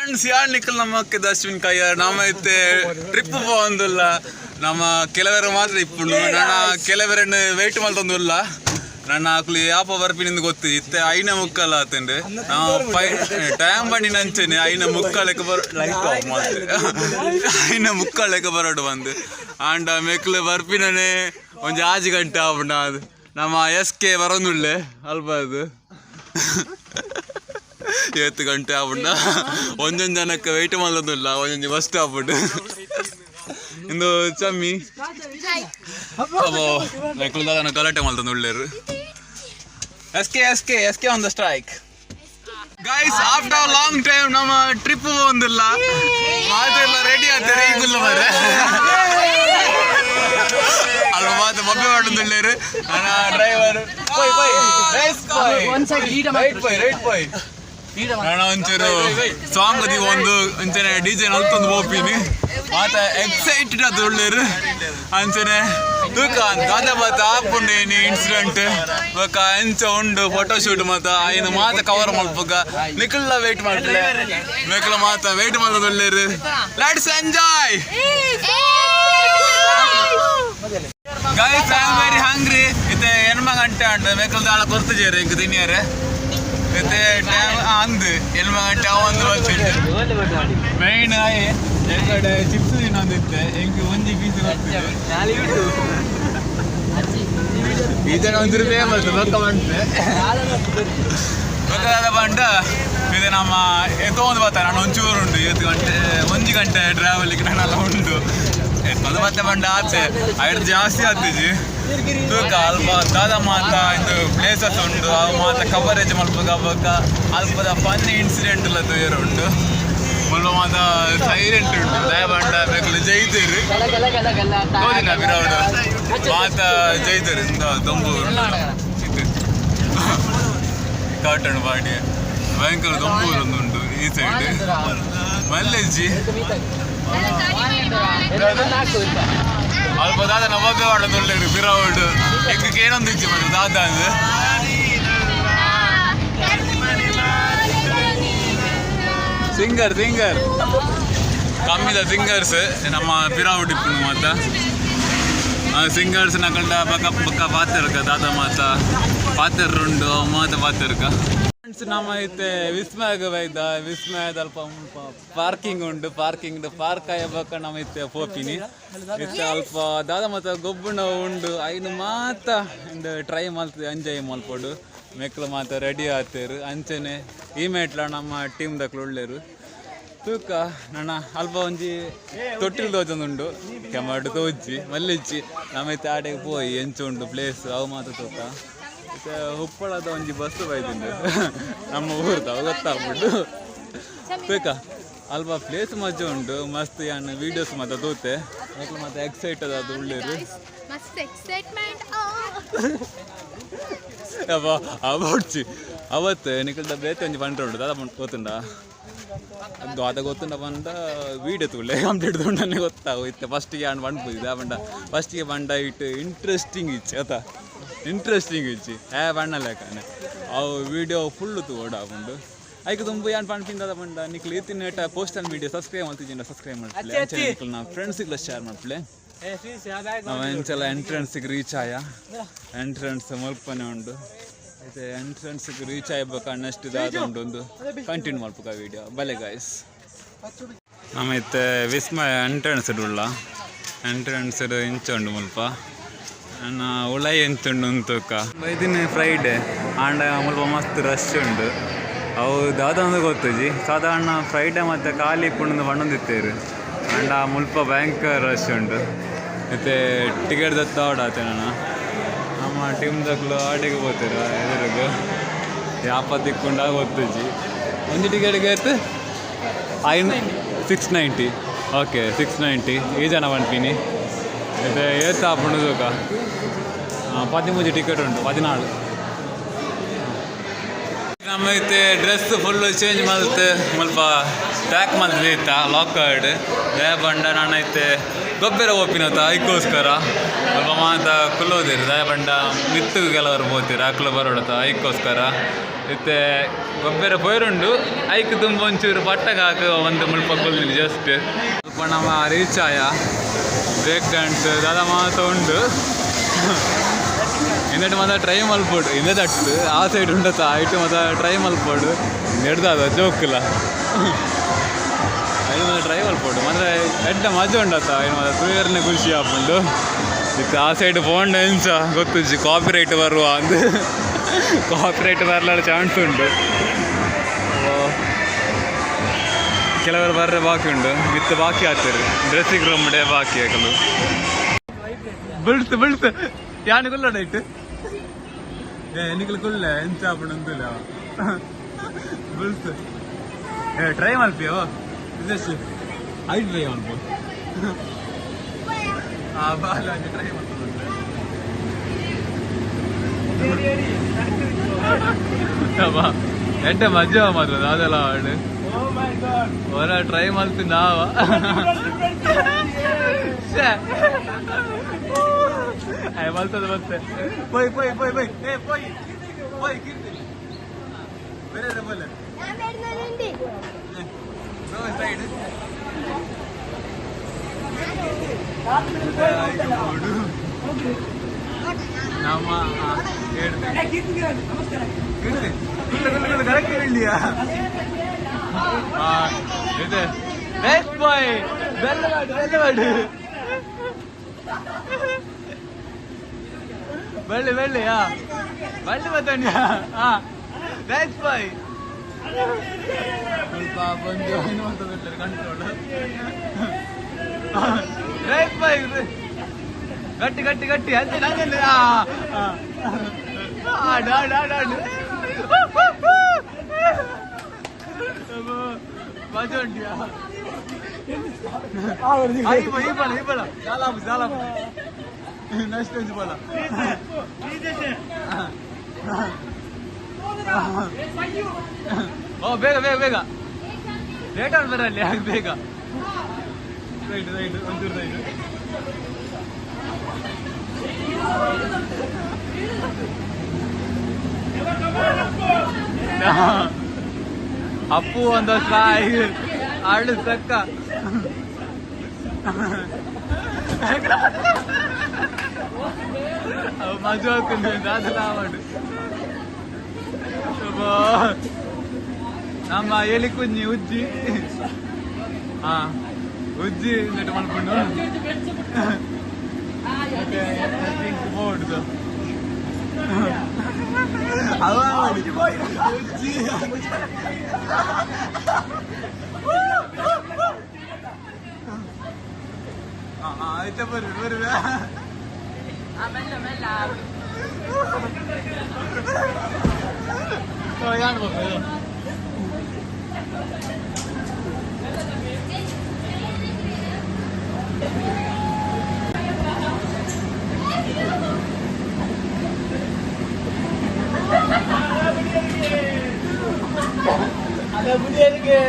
Friends ಯಾರು ನಿಖಲ್ ನಮ್ಮಕ್ಕೆ ದಶ್ವಿನ್ ಕಯ್ಯ ನಮ್ಮ ಇತ್ತೆ ಟ್ರಿಪ್ ಪೋಂದಿಲ್ಲ ನಮ್ಮ ಕೆಲವರು ಮಾತ್ರ ಇಪ್ಪುಂಡು ನನ್ನ ಕೆಲವರನ್ನು ವೆಯ್ಟ್ ಮಲ್ತೊಂದಿಲ್ಲ ನನ್ನ ಆಕಲಿ ಯಾಪ ಬರ್ಪಿನಿಂದ ಗೊತ್ತು ಇತ್ತೆ ಐನ ಮುಕ್ಕಲ್ಲ ಆತಂಡು ನಾವು ಟೈಮ್ ಬನ್ನಿ ನಂಚೇನೆ ಐನ ಮುಕ್ಕಲೆಕ್ಕ ಲೈಟ್ ಆಫ್ ಮಾಡ್ತೇವೆ ಐನ ಮುಕ್ಕಲೆಕ್ಕ ಬರೋಡು ಬಂದು ಆಂಡ ಮೆಕ್ಲು ಬರ್ಪಿನೇ ಒಂದು 5 ಗಂಟೆ ಆಗ್ಬಿಟ್ಟ ಅದು ನಮ್ಮ ಎಸ್ಕೆ ಬರೋನುಳ್ಳೆ ಅಲ್ಪ ಅದು 7 ಗಂಟೆ ಆಗ್ಬಿಟ್ಟ ಒಂದೊಂದು ಜನಕ್ಕೆ ವೆಯ್ಟ್ ಮಾಡೋದಿಲ್ಲ ಒಂದೊಂದು ಬಸ್ ಆಗ್ಬಿಟ್ಟು ಇಂದು ಚಮ್ಮಿ ಮೆಕ್ಲುದಾನ ಗಲಾಟೆ ಮಾಡ್ತಂದು ಒಳ್ಳೆಯರು ಎಸ್ಕೆ on the strike guys after long time ನಮ್ಮ ಟ್ರಿಪ್ ಒಂದಿಲ್ಲ ಮಾತೆಲ್ಲ ರೆಡಿ ಆಗ್ತಾರೆ ಈಗಿಲ್ಲ ಮಾರೆ ಅಲ್ಲ ಮಾತು ಮಬ್ಬೆ ಮಾಡೋದಿಲ್ಲೇರು ನನ್ನ ಡ್ರೈವರ್ ನಾನು ಒಂಚೂರು ಸಾಂಗ್ ಅದಿ ಒಂದು ಅಂಚನೆ ಡಿಜೆ ನಲ್ತೊಂದು ಹೋಗ್ತೀನಿ ಮಾತ ಎಕ್ಸೈಟೆಡ್ ಅದು ಒಳ್ಳೆಯರು ಅಂಚನೆ ತೂಕ ದಾದ ಮಾತ ಹಾಕೊಂಡೇನಿ ಇನ್ಸಿಡೆಂಟ್ ಬೊಕ್ಕ ಎಂಚ ಉಂಡು ಫೋಟೋಶೂಟ್ ಮಾತ ಐನು ಮಾತ ಕವರ್ ಮಲ್ಪಗ ನಿಖಿಲ್ಲ ವೆಯ್ಟ್ ಮಾಡ್ಲೆ ಮೇಕಲ ಮಾತ ವೆಯ್ಟ್ ಮಾಡೋದು ಒಳ್ಳೆಯರು let's enjoy guys I am very hungry ಇತ್ತೆ 8 ಗಂಟೆ ಅಂಡ್ ಮೇಕಲ್ ದಾಳ ಕೊರ್ತಜೇರು ಇಂಕ ತಿನ್ನಿಯಾರೆ ಇತ್ತೆ ಟೈಮ್ ಅಂದು 8 ಗಂಟೆ ಒಂದು ಬರ್ತಿದ್ದೆ ಮೈನ್ ಆಯೆ ಎಂಗಡೆ ಚಿಪ್ಸ್ ತಿನ್ನೋದಿತ್ತೆ ಎಂಗೆ ಒಂಜಿ ಪೀಸ್ ಇದನ್ನ ಒಂಚೂರು ಫೇಮಸ್ ರೊಕ್ಕ ಮಾಡ್ತೆ ರೊಕ್ಕದಾದ ಬಂಡ ಇದು ನಮ್ಮ ಎತ್ತೊಂದು ಬರ್ತಾರೆ ನಾನು ಒಂಚೂರು ಉಂಟು 1 ಗಂಟೆ ಟ್ರಾವೆಲಿಗೆ ನಾನೆಲ್ಲ ಉಂಟು ಎತ್ತೊಂದು ಮತ್ತೆ ಬಂಡ ಆಚೆ ಐದು ಜಾಸ್ತಿ ಆಗ್ತಿದ್ವಿ ತೂಕ ಅಲ್ಪ ದಾದ ಮಾತ ಇದು ಪ್ಲೇಸಸ್ ಉಂಟು ಅವು ಮಾತ ಕವರೇಜ್ ಮಲ್ಪಗ ಅಲ್ಪದ ಫನ್ ಇನ್ಸಿಡೆಂಟ್ ಎಲ್ಲ ತಯಾರು ಉಂಟು ಮುಲ್ಪ ಮಾತ ಸೈಲೆಂಟ್ ಉಂಟು ದಯ ಬಂಡ ಬೇಕಲ್ಲ ಜೈತೇರಿ ಗೋದಿನ ಬಿರಾವಡು ಮಾತ ಜೈತೇರಿ ಇಂದ ದೊಂಬೂರು ಕಾಟನ್ ಬಾಡಿ ಭಯಂಕರ ದೊಂಬೂರು ಒಂದು ಉಂಟು ಈ ಸೈಡ್ ಮಲ್ಲೆಜ್ಜಿ ಅಲ್ಪ ದಾದ ನವಾಬೆ ಮಾಡೋದು ಒಳ್ಳೆಯದು ಬಿರಾವಡು ಎಕ್ಕಕ್ಕೆ ಏನೊಂದು ಇಚ್ಚಿ ಮಾಡಿ ದಾದ ಅಂದ್ರೆ ಸಿಂಗರ್ ಕಮ್ಮಿದ ಸಿಂಗರ್ಸ್ ನಮ್ಮ ಪಿರಾವುಡ್ ಇಪ್ಪು ಮಾತ ಸಿಂಗರ್ಸ್ ನಕಂಡ ಬಕ್ಕ ಪಾತಿರ್ಕ ದಾದ ಮಾತ ಪಾತಿರುಂಡು ಮಾತ ಪಾತಿರ್ಕ ನಮ್ಮ ಐತೆ ವಿಸ್ಮಯಗ ಬೈದ ವಿಸ್ಮಯದ ಅಲ್ಪ ಪಾರ್ಕಿಂಗ್ ಉಂಡು ಪಾರ್ಕ್ ಆಯಬೇಕ ನಮ್ಮ ಐತೆ ಪೋಪಿನಿ ಇತ್ತೆ ಅಲ್ಪ ದಾದ ಮಾತ ಗೊಬ್ಬುಣ ಉಂಡು ಐನು ಮಾತ ಟ್ರೈ ಮಾಡ್ತದೆ ಎಂಜಾಯ್ ಮಲ್ಪಡು ಮೆಕ್ಲು ಮಾತ ರೆಡಿ ಆಗ್ತೇರು ಅಂಚನೆ ಈ ಮೇಟ್ಲ ನಮ್ಮ ಟೀಮ್ ದಕ್ಲು ಒಳ್ಳೆಯರು ತೂಕ ನನ್ನ ಅಲ್ಪ ಒಂಜಿ ತೊಟ್ಟಿಲ್ ತೋಜೊಂದುಂಡು ಕೆಮ್ಮಡು ತೋಜಿ ಮಲ್ಲಿಚ್ಚಿ ನಮ್ಮೈತೆ ಆಡೆಗೆ ಪೋಯಿ ಎಂಚು ಉಂಡು ಪ್ಲೇಸ್ ಅವು ಮಾತ ತೂಕ ಮತ್ತೆ ಉಪ್ಪಳದ ಒಂಜಿ ಬಸ್ ಬೈದಿಂಡು ನಮ್ಮ ಊರ್ದು ಅವು ಗೊತ್ತಾಗ್ಬಿಟ್ಟು ತೂಕ ಅಲ್ಪ ಪ್ಲೇಸ್ ಮಜ ಉಂಡು ಮಸ್ತ್ ಯಾನ್ ವೀಡಿಯೋಸ್ ಮಾತ ತೋತೆ ಮೆಕ್ಲು ಮಾತ ಎಕ್ಸೈಟೆಡ್ ಅದು ಒಳ್ಳೆಯರು ಅವಡ್ಚಿ ಅವತ್ತು ನಿಕಲ್ದ ಬೇತೆ ಒಂಜಿ ಪಂಡ್ರೆ ಉಂಟು ದಾದ ಗೊತ್ತುಂಡ ಅದು ಗೊತ್ತುಂಡ ಬಂಡ ವೀಡಿಯೋ ತುಳ್ಳೆ ಕಂಪ್ಲೀಟ್ ತೊಂಡನೆ ಗೊತ್ತಾವು ಇತ್ತೆ ಫಸ್ಟಿಗೆ ಆಂಡ್ ಬಂಡ್ಪುದು ಬಂಡ ಫಸ್ಟಿಗೆ ಬಂಡ ಇಟ್ಟು ಇಂಟ್ರೆಸ್ಟಿಂಗ್ ಇಚ್ಚಿ ಆತ ಇಂಟ್ರೆಸ್ಟಿಂಗ್ ಇಚ್ಚಿ ಬಣ್ಣ ಲೆಕ್ಕನೆ ಅವು ವೀಡಿಯೋ ಫುಲ್ಲು ಓಡಾಕೊಂಡು ಐಕೆ ತುಂಬ ಏನು ಪಂಪಿಂದ ಬಂಡ ನಿಕ್ಲು ಇತ್ತಿನ ಪೋಸ್ಟ್ ಆ್ಯಂಡ್ ವೀಡಿಯೋ ಸಬ್ಸ್ಕ್ರೈಬ್ ಮಾಡ್ತಿದ್ದೀನಿ ನಾವು ಫ್ರೆಂಡ್ಸಿಗೆಲ್ಲ ಶೇರ್ ಮಾಡ್ತೀವಿ ನಾವು ಎಂಚೆಲ್ಲ ಎಂಟ್ರೆನ್ಸಿಗೆ ರೀಚ್ ಆಯ ಎಂಟ್ರೆನ್ಸ್ ಮಲ್ಪನೆ ಉಂಡು అయితే ಎಂಟ್ರೆನ್ಸ್ಗೆ ರೀಚ್ ಆಗ್ಬೇಕು ಅನ್ನಷ್ಟು ದಾದ ಉಂಡು ಒಂದು ಕಂಟಿನ್ಯೂ ಮಾಡ್ಬೇಕು ಆ ವಿಡಿಯೋ ಬಲೆ ಗಾಯ್ಸ್ ನಮ್ಮೈತೆ ವಿಸ್ಮಯ ಎಂಟ್ರೆನ್ಸ್ ಉಳ್ಳ ಎಂಟ್ರೆನ್ಸ್ ಇಂಚ ಉಂಡು ಮುಲ್ಪ ನನ್ನ ಉಳೈ ಎಂಚುಂಡು ಉಂತುಕ ಇದನ್ನ ಫ್ರೈಡೇ ಆಂಡ ಮುಲ್ಪ ಮಸ್ತ್ ರಶ್ ಉಂಡು ಅವು ದಾದ ಒಂದು ಗೊತ್ತುಜಿ ಸಾಧಾರಣ ಫ್ರೈಡೇ ಮತ್ತು ಖಾಲಿ ಇಪ್ಪುಂಡು ಬಣ್ಣದಿತ್ತೇರು ಆಂಡ ಮುಲ್ಪ ಭಯಂಕರ ರಶ್ ಉಂಡು ಮತ್ತು ಟಿಕೆಟ್ ದತ್ತ ಆಡಾತೆ ನಾನು ನಮ್ಮ ಟೀಮ್ ದಕ್ಲು ಆಟೆಗೆ ಹೋಗ್ತೀರ ಎದುರಿಗೆ ಯಾಪತ್ತಿಕ್ಕೊಂಡಾಗ ಗೊತ್ತುಜಿ ಒಂದು ಟಿಕೆಟ್ಗೆ ಆಯ್ತು 690 ಓಕೆ 690 ಈ ಜನ ಬಂದ್ಪೀನಿ ಇದು ಏತ್ತು ಹಾಕೊಂಡುಕ 13 ಟಿಕೆಟ್ ಉಂಟು 14 ನಮ್ಮೈತೆ ಡ್ರೆಸ್ ಫುಲ್ಲು ಚೇಂಜ್ ಮಲ್ತು ಸ್ವಲ್ಪ ಪ್ಯಾಕ್ ಮಲ್ತೈತ ಲಾಕರ್ಡ್ ದೇ ಬಂಡ ನಾನೈತೆ ಗೊಬ್ಬರ ಒಪ್ಪಿನತ್ತ ಐಕೋಸ್ಕರ ಸ್ವಲ್ಪ ಮಾತ ಕುಲ್ಲೋದಿರು ದಯ ಬಂಡ ಮಿತ್ತು ಕೆಲವರು ಹೋಗ್ತೀರ ಅಕ್ಲು ಬರೋಡತ್ತ ಐಕೋಸ್ಕರ ಮತ್ತೆ ಗೊಬ್ಬರ ಪೊಯ್ರುಂಡು ಐಕ್ ತುಂಬ ಒಂಚೂರು ಪಟ್ಟಗೆ ಹಾಕಿ ಒಂದು ಮುಲ್ಪ ಕೊಲ್ಲಿನಿ ಜಸ್ಟ್ ಸ್ವಲ್ಪ ನಮ್ಮ ರೀಚ್ ಆಯ ಬ್ರೇಕ್ ಡ್ಯಾನ್ಸ್ ದಾದ ಮಾತ ಉಂಡು ಇನ್ನಿಟ್ಟು ಮತ್ತೆ ಟ್ರೈ ಮಲ್ಪೋಡು ಇನ್ನದಟ್ಟು ಆ ಸೈಡ್ ಉಂಡತ್ತ ಐಟು ಮತ್ತೆ ಟ್ರೈ ಮಲ್ಪೋಡು ನೆಡ್ದಾದ ಜೋಕಿಲ್ಲ ಐದು ಮತ್ತೆ ಟ್ರೈ ಮಲ್ಪೋಡು ಮತ್ತೆ ಎಡ್ಡ ಮಜಾ ಉಂಡತ್ತ ಇನ್ನು ಮತ್ತೆ ತುಯರ್ನೆ ಖುಷಿ ಹಾಕೊಂಡು ಇತ್ತು ಆ ಸೈಡ್ ಫೋನ್ ಎಂಚ ಗೊತ್ತುಜ್ಜಿ ಕಾಪಿ ರೈಟ್ ಬರುವ ಅಂದು ಕಾಪಿ ರೈಟ್ ಬರಲಾರ ಚಾನ್ಸ್ ಉಂಟು ಕೆಲವರು ಬರ್ರೆ ಬಾಕಿ ಉಂಟು ಇತ್ತು ಬಾಕಿ ಆಗ್ತಾರೆ ಡ್ರೆಸ್ಸಿಂಗ್ ರೂಮ್ ಡೇ ಬಾಕಿ ಹಾಕಲು ಬಿಳ್ತು ಯಾನು ಕೊಲ್ಲೋಣ ಇಟ್ಟು ಎನ್ನಿಕಲು ಕೊಲ್ಲ ಎಂಚ ಹಾಪುಂಡು ಬಿಳ್ತು ಟ್ರೈ ಮಲ್ಪಿಯೋ ಇದಷ್ಟು ಐದು ಟ್ರೈ ಮಲ್ಪು ಬಾಲ ಟ್ರೈ ಮಾಡ್ಕೊಂಡು ಎಂಟ ಮಜಾ ಮಾತ್ರ ಅದೆಲ್ಲ ಹಾಡು ಹೊರ ಟ್ರೈ ಮಾಡ್ತೀನಿ ನಾವ ಮಲ್ತದ ಮತ್ತೆ ಪೊಯ್ ಪೊಯ್ ಪೊಯ್ ಪೊಯ್ ಏ ಪೊಯ್ ಪೊಯ್ ಕೀರ್ತಿ ಬೇರೆ ಬೋಲೆ ಸೈಡ್ ನಮ್ಮ ಕರೆಕ್ಟ್ ಹೇಳಿಯಾ ಇದೆ ನೆಕ್ಸ್ಟ್ ಬಾಯ್ ಬೆಳ್ಳಿಯಾ ಬಳ್ಳಿ ಮತ್ತಣ್ಣ ನೆಕ್ಸ್ಟ್ ಬಾಯ್ ಸ್ವಲ್ಪ ಬಂದು ಇನ್ನೊಂದು ಕಂಟ್ರೋಲ್ ನೆಕ್ಸ್ಟ್ ಬಾಯ್ ಗಟ್ಟಿ ಅಂತ ನಂಗೆ ಮಜಾ ಉಂಟಿಯಾ ಈ ಬಲ ಜಾಲ ನೆಕ್ಸ್ಟ್ ಬಲ ಓ ಬೇಗ ಲೇಟ್ ಆಗಿ ಬರಲಿ ಹಾಗೆ ಬೇಗ ರೈಟ್ ಒಂಚೂರು ರೈಟ್ ಅಪ್ಪು ಒಂದು ಆಡು ಸಕ್ಕ ಮಜಾ ಹಾಕೊಂಡು ಅದೆಲ್ಲ ಮಾಡು ನಮ್ಮ ಎಲಿ ಕುಂಜಿ ಉಜ್ಜಿ ಉಜ್ಜಿ ನೆಟ್ಟು ಮಾಡ್ಕೊಂಡು ಓಡುದು ಅವ ಉಜ್ಜಿ ಆಯ್ತಾ ಬರ್ರಿ ಕಾಣ್ಬೇಕು ಅದ ಬುಡಿಯರಿಗೆ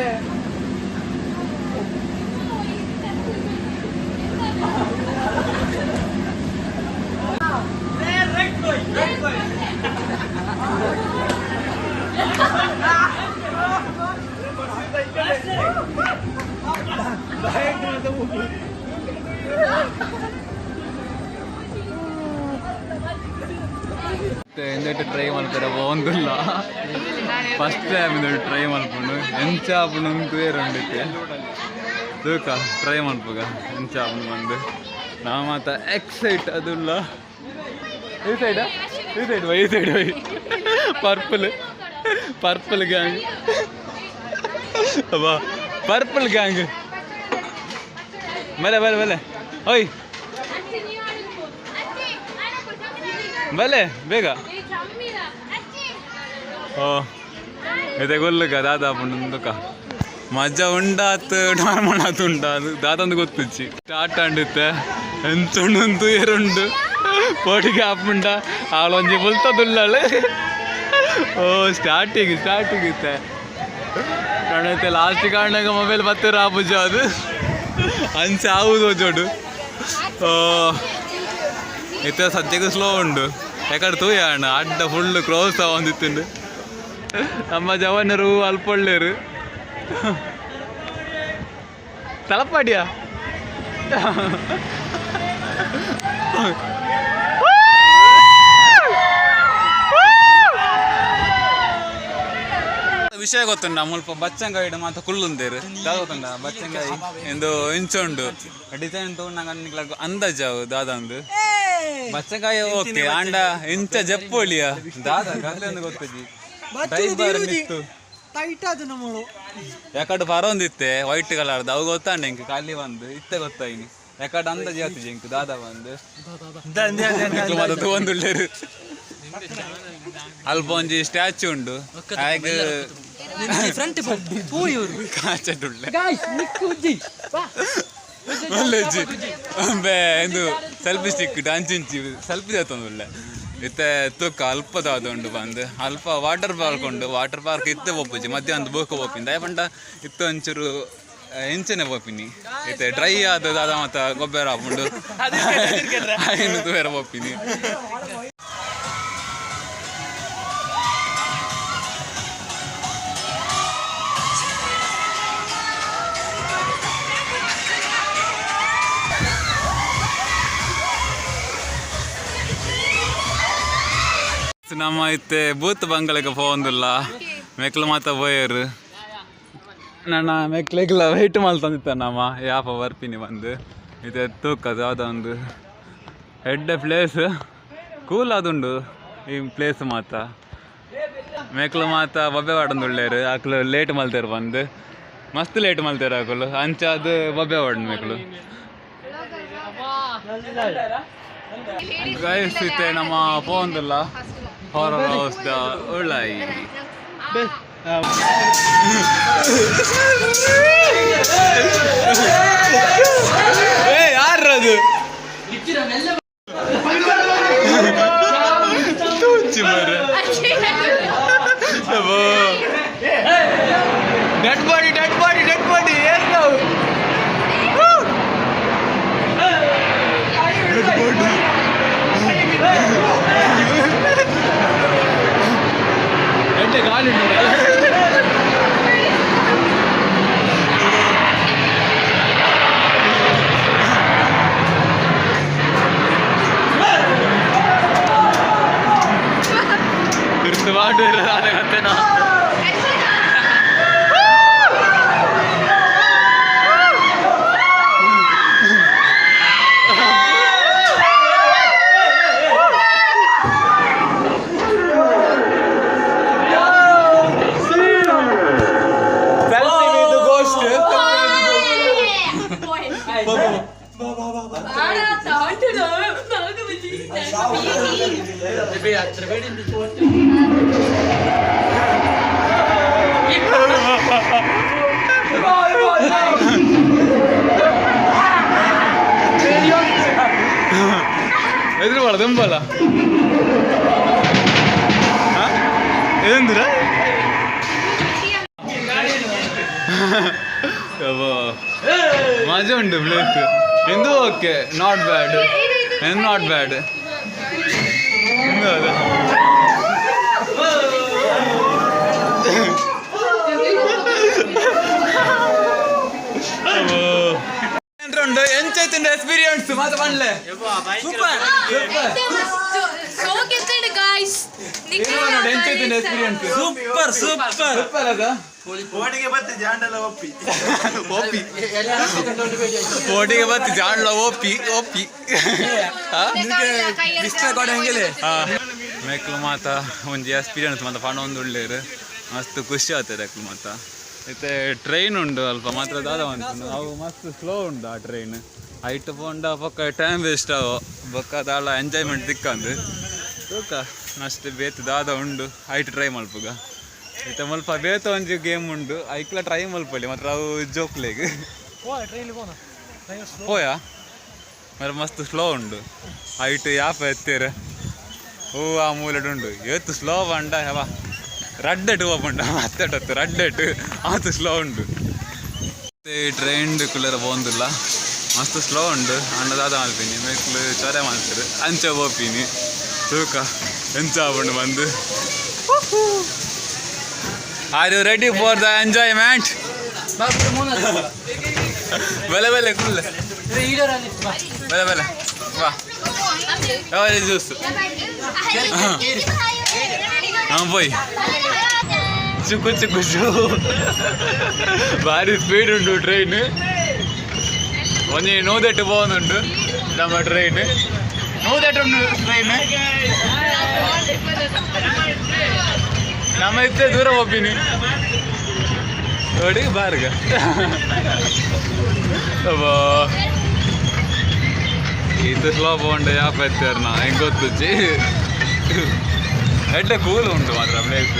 ಎಂದಟ್ಟು ಟ್ರೈ ಮಾಡ್ತಾರೆ ಒಂದಿಲ್ಲ ಫಸ್ಟ್ ಟೈಮ್ ಇಂದಟ್ಟು ಟ್ರೈ ಮಾಡ್ಕೊಂಡು ಎಂಚ ಆಪುಂಡು ಅಂತೂ ಎರಡಕ್ಕೆ ತೂಕ ಟ್ರೈ ಮಾಡ್ಬೋಗ ಎಂಚ ಆಪುಂಡು ಬಂದು ನಾವು ಮಾತ ಎಕ್ಸೈಟ್ ಅದಿಲ್ಲ ಈ ಸೈಡ್ ಬೈ ಪರ್ಪಲ್ ಗ್ಯಾಂಗ್ ಅಬ್ಬಾ ಪರ್ಪಲ್ ಗ್ಯಾಂಗ್ ಬಲೆ ಓಯ್ ಬಲೆ ಬೇಗ ಓ ಇದೇ ಗೊಲ್ಲುಗ ದಾದಾ ಪುಂಡುಕ ಮಜಾ ಉಂಡಾತ್ ನಾರ್ಮಲ್ ಆತು ಉಂಡಾದು ದಾದಂದು ಗೊತ್ತಿಚ್ಚಿ ಸ್ಟಾರ್ಟ್ ಅಂಡುತ್ತೆ ಎಂತುಂಡು ಏರುಂಡು ಪೋಟಿಗೆ ಆಪುಂಡ ಆಳೊಂಜಿ ಬುಲ್ತದುಳ್ಳಾಳು ಓ ಸ್ಟಾರ್ಟಿಂಗ್ ಇತ್ತೆ ನಾನೈತೆ ಲಾಸ್ಟ್ ಕಾರಣಾಗ ಮೊಬೈಲ್ ಮತ್ತೆ ರಾಬುಜ ಅದು ಅಂಚ ಆವುದು ಜೋಡು ಇತ್ತ ಸದ್ಯಕ್ಕೆ ಸ್ಲೋ ಉಂಡು ಯಾಕಡೆ ತೂಯ ಅಣ್ಣ ಅಡ್ಡ ಫುಲ್ ಕ್ರೋಸ್ ಒಂದಿತ್ತುಂಡು ನಮ್ಮ ಜವಾನರು ಅಲ್ಪ ಒಳ್ಳೆಯರು ತಲಪಾಡಿಯಾ ವಿಷಯ ಗೊತ್ತುಂಡ ಮುಲ್ಪ ಬಚ್ಚಂಗಾಯಿ ಮಾತ್ರ ಕುಲ್ಲುಂದೇರು ಗೊತ್ತುಂಡ ಬಚ್ಚಂಗಾಯಿ ಎಂದು ಇಂಚುಂಡು ಡಿಸೈನ್ ತಗೊಂಡಾಗ ಅಂದಾಜಾವು ದಾದಂದು ಬಚ್ಚಂಗಾಯಿ ಓಕೆ ಆಂಡ ಇಂಚ ಜಪ್ಪೋಳಿಯ ದಾದ ಕಥೆಂದು ಗೊತ್ತಜಿ ಡೈಬರ್ ನಿತ್ತು ಯಾಕಡೆ ಪರೊಂದಿತ್ತೆ ವೈಟ್ ಕಲರ್ದು ಅವು ಗೊತ್ತಾಂಡ ಇಂಕ ಖಾಲಿ ಒಂದು ಇತ್ತೆ ಗೊತ್ತಾಯಿನಿ ಯಾಕಡೆ ಅಂದಾಜಿ ಆಗ್ತದೆ ಇಂಕ ದಾದ ಒಂದು ತಗೊಂಡುಳ್ಳೇರು ಅಲ್ಪ ಒಂಜಿ ಸ್ಟ್ಯಾಚ್ಯೂ ಉಂಡು ಹಾಗೆ ಇದು ಸೆಲ್ಫಿ ಸ್ಟಿಕ್ ಅಂಚಿಂಚಿ ಸೆಲ್ಫಿ ತತ್ತೊಂದುಳ್ಳೆ ಇತ್ತೆ ತೂಕ ಅಲ್ಪದಾದ ಉಂಡು ಬಂದು ಅಲ್ಪ ವಾಟರ್ ಪಾರ್ಕ್ ಇತ್ತೆ ಒಪ್ಪುಜಿ ಮಧ್ಯಾಹ್ನ ಬೋಕ ಹೋಪಿಂದ ಯಾಪಂಡ ಇತ್ತು ಒಂಚೂರು ಎಂಚನೆ ಹೋಪಿನಿ ಇತ್ತೆ ಡ್ರೈ ಆದ ಮತ್ತ ಗೊಬ್ಬರ ಹಾಕೊಂಡು ಐನು ಬೇರೆ ಹೋಪಿನಿ ನಮ್ಮ ಇತ್ತೆ ಬೂತ್ ಬಂಗಳಿಗೆ ಪೋಂದಿಲ್ಲ ಮೆಕ್ಲು ಮಾತ ಪೋಯರು ನನ್ನ ಮೆಕ್ಲೆಗ್ಲ ವೆಯ್ಟ್ ಮಲ್ತಂದಿತ್ತ ನಮ್ಮ ಯಾಪ ಬರ್ಪಿನಿ ಬಂದು ಇದು ತೂಕದು ಯಾವುದೊಂದು ಹೆಡ್ಡೆ ಪ್ಲೇಸ್ ಕೂಲ್ ಅದುಂಡು ಈ ಪ್ಲೇಸ್ ಮಾತ ಮೆಕ್ಲು ಮಾತ ಬೊಬ್ಬೆ ವಾಡೊಂದುಳ್ಳೇರು ಆಕಲು ಲೇಟ್ ಮಲ್ತೇರು ಬಂದು ಮಸ್ತ್ ಲೇಟ್ ಮಲ್ತೇರು ಆಕಲು ಅಂಚ ಅದು ಬೊಬ್ಬೆ ವಾಡನ್ ಮೆಕ್ಲು ಗೈಸ್ ಇತ್ತೆ ನಮ್ಮ ಪೋಂದಿಲ್ಲ Horror House the Ulai. Hey, ಯಾರದು? ತೂಚಿ ಮರ. Dead body. ಏನು ನಾವು? ಗಾಳಿ ತಿರ್ತು ಮಾಡಿರತ್ತೇನೋ ಎದುರು ಬಾಳ ದಂಬಲ್ಲ ಇದಂದ್ರ ಮಜಾ ಉಂಟು ಪ್ಲೇಸ್ ಎಂದು ಓಕೆ ನಾಟ್ ಬ್ಯಾಡ್ ಎಂಚೈತಿಂದ ಎಕ್ಸ್ಪೀರಿಯನ್ಸ್ ಮಾತು ಮಾಡ್ಲೆ ಸೂಪರ್ ಸೂಪರ್ ಅದ ಓಟಿಗೆ ಬತ್ತಿ ಜಾಂಡಲ ಓಪಿ ಮೇಕ್ಲು ಮಾತ ಒಂಜಿ ಎಕ್ಸ್ಪೀರಿಯನ್ಸ್ ಮಾತ ಪಣ ಒಂದು ಒಳ್ಳೆಯರು ಮಸ್ತ್ ಖುಷಿ ಆಗ್ತದೆ ಅಕ್ಲು ಮಾತ ಮತ್ತೆ ಟ್ರೈನ್ ಉಂಡು ಅಲ್ಪ ಮಾತ್ರ ದಾದ ಉಂಟು ಅವು ಮಸ್ತ್ ಸ್ಲೋ ಉಂಡು ಆ ಟ್ರೈನ್ ಐಟ್ ಪೋಂಡ ಪಕ್ಕ ಟೈಮ್ ವೇಸ್ಟ್ ಅವು ಬೊಕ್ಕ ದಾಳ ಎಂಜಾಯ್ಮೆಂಟ್ ದಿಕ್ಕಂದು ತೂಕ ಅಷ್ಟು ಬೇತು ದಾದ ಉಂಡು ಐಟ್ ಟ್ರೈ ಮಲ್ಪುಗ ಇತ್ತ ಮಲ್ಪ ಬೇತ ಒಂಜಿ ಗೇಮ್ ಉಂಡು ಐಕ್ಲ ಟ್ರೈ ಮಲ್ಪಲ್ಲಿ ಮಾತ್ರ ಅವು ಜೋಕ್ಲೆಗ್ ಪೋಯಾ మరి ಮಸ್ತ್ ಸ್ಲೋ ಉಂಡು ಐಟ್ ಯಾಪ ಎತ್ತೇರ ಹೂ ಆ ಮೂಲೆಡುಂಡು ಏತು ಸ್ಲೋ ಬಂಡ ಯಾವ ರಡ್ಡಟ್ಟು ಹೋಗ್ಬಂಡ ಹತ್ತಟ್ಟು ರಡ್ಡಟ್ಟು ಆತು ಸ್ಲೋ ಉಂಡು ಟ್ರೈನ್ ಕುಲ್ಲರ ಹೋಗುದಿಲ್ಲ ಮಸ್ತ್ ಸ್ಲೋ ಉಂಡು ಅಣ್ಣದಾದ ಮಾಡ್ತೀನಿ ಮೇಕ್ಲು ಚೊರೆ ಮಾಡ್ತಾರೆ ಅಂಚ ಹೋಗ್ತೀನಿ ತೂಕ ಎಂಚ ಆಗ್ಬಂಡು ಬಂದು are you ready for the enjoyment ಬೆಲೆ ಬೆಲೆ ಕುಲ್ಲ ಬೆಲೆ ಬೆಲೆ ವಾ ಯಾವ ಜ್ಯೂಸ್ ಹಾಂ പോയി ಚುಕ್ಕು ಚುಕ್ಕು ಭಾರಿ ಸ್ಪೀಡ್ ಉಂಟು ಟ್ರೈನ್ ಒಂಜಿ ನೂದೆಟ್ಟು പോകുന്നുണ്ട് ನಮ್ಮ ಟ್ರೈನ್ ನೂದೆಟ್ಟುಂಟು ಟ್ರೈನ್ ನಮ್ಮ ಇತ್ತೆ ದೂರ ಹೋಗ್ತೀನಿ ನೋಡಿ ಬಾರ್ಗ ಇದು ಸ್ಲೋ పోండి యాప్ ఎత్తారు నా ఇంకొచ్చి ఎట్లా కూల్ ఉండు మాత్రం ప్లేస్